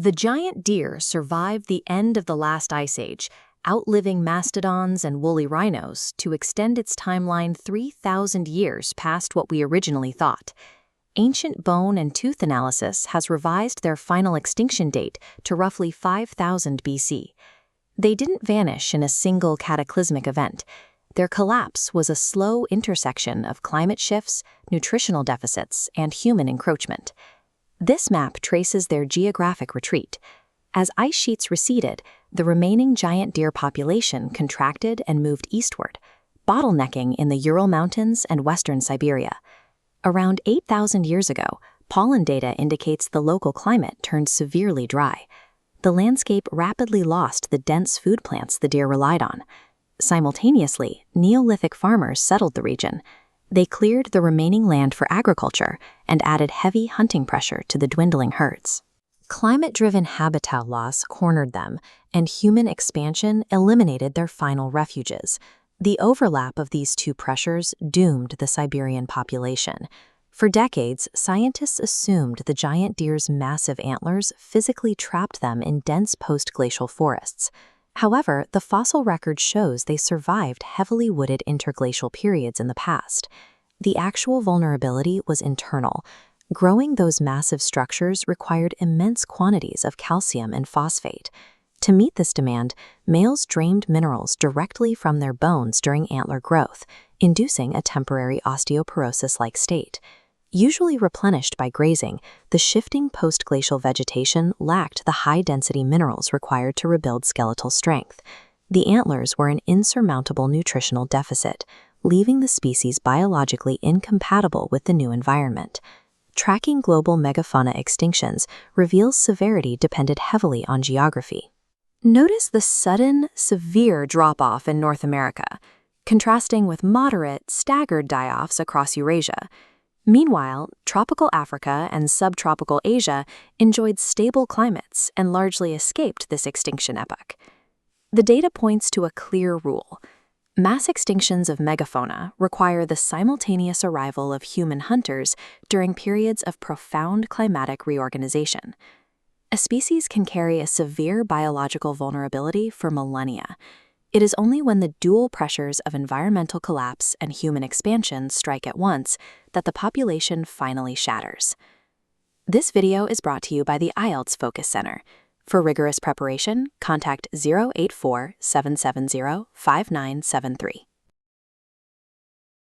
The giant deer survived the end of the last ice age, outliving mastodons and woolly rhinos to extend its timeline 3,000 years past what we originally thought. Ancient bone and tooth analysis has revised their final extinction date to roughly 5,000 BC. They didn't vanish in a single cataclysmic event. Their collapse was a slow intersection of climate shifts, nutritional deficits, and human encroachment. This map traces their geographic retreat. As ice sheets receded, the remaining giant deer population contracted and moved eastward, bottlenecking in the Ural Mountains and western Siberia. Around 8,000 years ago, pollen data indicates the local climate turned severely dry. The landscape rapidly lost the dense food plants the deer relied on. Simultaneously, Neolithic farmers settled the region. They cleared the remaining land for agriculture and added heavy hunting pressure to the dwindling herds. Climate-driven habitat loss cornered them, and human expansion eliminated their final refuges. The overlap of these two pressures doomed the Siberian population. For decades, scientists assumed the giant deer's massive antlers physically trapped them in dense post-glacial forests. However, the fossil record shows they survived heavily wooded interglacial periods in the past. The actual vulnerability was internal. Growing those massive structures required immense quantities of calcium and phosphate. To meet this demand, males drained minerals directly from their bones during antler growth, inducing a temporary osteoporosis-like state. Usually replenished by grazing, the shifting post-glacial vegetation lacked the high-density minerals required to rebuild skeletal strength. The antlers were an insurmountable nutritional deficit, leaving the species biologically incompatible with the new environment. Tracking global megafauna extinctions reveals severity depended heavily on geography. Notice the sudden, severe drop-off in North America, contrasting with moderate, staggered die-offs across Eurasia. Meanwhile, tropical Africa and subtropical Asia enjoyed stable climates and largely escaped this extinction epoch. The data points to a clear rule. Mass extinctions of megafauna require the simultaneous arrival of human hunters during periods of profound climatic reorganization. A species can carry a severe biological vulnerability for millennia. It is only when the dual pressures of environmental collapse and human expansion strike at once that the population finally shatters. This video is brought to you by the IELTS Focus Center. For rigorous preparation, contact 084-770-5973.